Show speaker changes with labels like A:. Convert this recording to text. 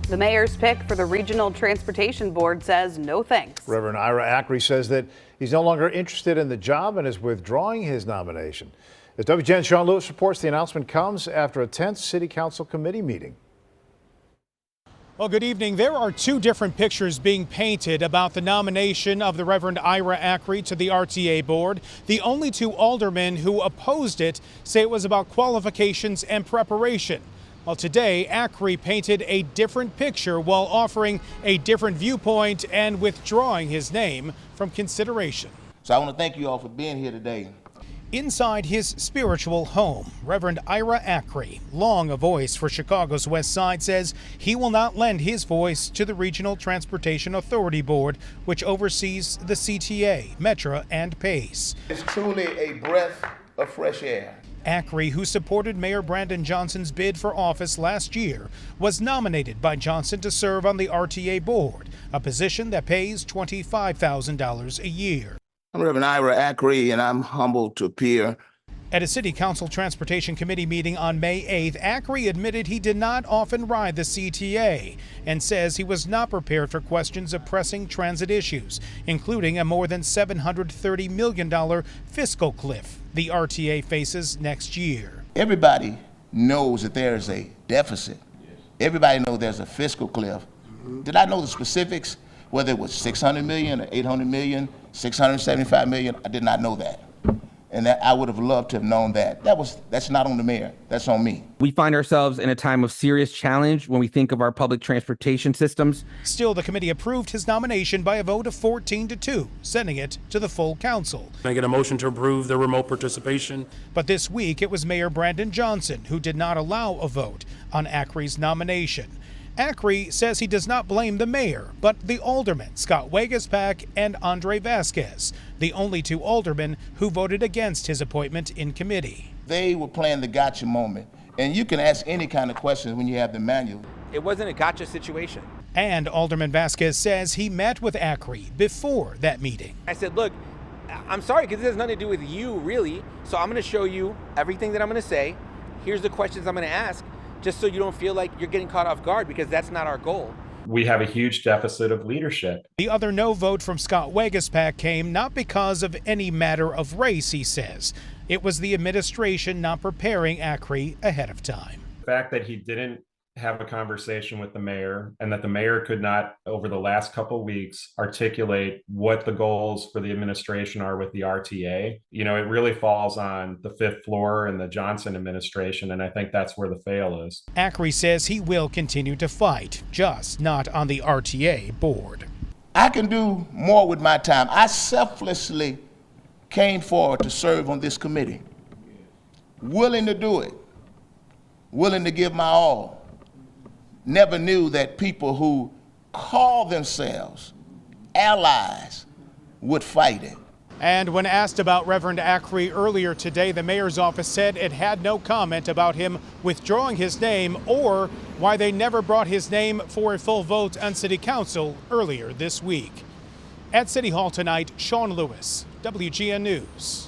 A: The mayor's pick for the Regional Transportation Board says no thanks.
B: Reverend Ira Acri says that he's no longer interested in the job and is withdrawing his nomination. As WGN's Sean Lewis reports, the announcement comes after a tense city council committee meeting.
C: Well, good evening. There are two different pictures being painted about the nomination of the Reverend Ira Acri to the RTA board. The only two aldermen who opposed it say it was about qualifications and preparation. Well, today, Acri painted a different picture while offering a different viewpoint and withdrawing his name from consideration.
D: So I want to thank you all for being here today.
C: Inside his spiritual home, Reverend Ira Acri, long a voice for Chicago's West Side, says he will not lend his voice to the Regional Transportation Authority Board, which oversees the CTA, Metra, and PACE.
D: It's truly a breath of fresh air.
C: Acri, who supported Mayor Brandon Johnson's bid for office last year, was nominated by Johnson to serve on the RTA board, a position that pays $25,000 a year.
D: I'm Reverend Ira Acri, and I'm humbled to appear.
C: At a City Council Transportation Committee meeting on May 8th, Acri admitted he did not often ride the CTA and says he was not prepared for questions of pressing transit issues, including a more than $730 million fiscal cliff the RTA faces next year.
D: Everybody knows that there is a deficit. Everybody knows there's a fiscal cliff. Did I know the specifics? Whether it was 600 million or 800 million, 675 million, I did not know that. And that I would have loved to have known that. That's not on the mayor, that's on me.
E: We find ourselves in a time of serious challenge when we think of our public transportation systems.
C: Still, the committee approved his nomination by a vote of 14-2, sending it to the full council.
F: Can I get a motion to approve the remote participation?
C: But this week, it was Mayor Brandon Johnson who did not allow a vote on Acri's nomination. Acri says he does not blame the mayor, but the aldermen, Scott Waguespack and Andre Vasquez, the only two aldermen who voted against his appointment in committee.
D: They were playing the gotcha moment, and you can ask any kind of questions when you have the manual.
G: It wasn't a gotcha situation.
C: And Alderman Vasquez says he met with Acri before that meeting.
G: I said, look, I'm sorry, because this has nothing to do with you, really, so I'm going to show you everything that I'm going to say. Here's the questions I'm going to ask, just so you don't feel like you're getting caught off guard, because that's not our goal.
H: We have a huge deficit of leadership.
C: The other no vote from Scott Waguespack came not because of any matter of race, he says. It was the administration not preparing Acri ahead of time.
H: The fact that he didn't have a conversation with the mayor and that the mayor could not, over the last couple of weeks, articulate what the goals for the administration are with the RTA. You know, it really falls on the fifth floor and the Johnson administration, and I think that's where the fail is.
C: Acri says he will continue to fight, just not on the RTA board.
D: I can do more with my time. I selflessly came forward to serve on this committee, willing to do it, willing to give my all. Never knew that people who call themselves allies would fight it.
C: And when asked about Reverend Acri earlier today, the mayor's office said it had no comment about him withdrawing his name or why they never brought his name for a full vote on City Council earlier this week. At City Hall tonight, Sean Lewis, WGN News.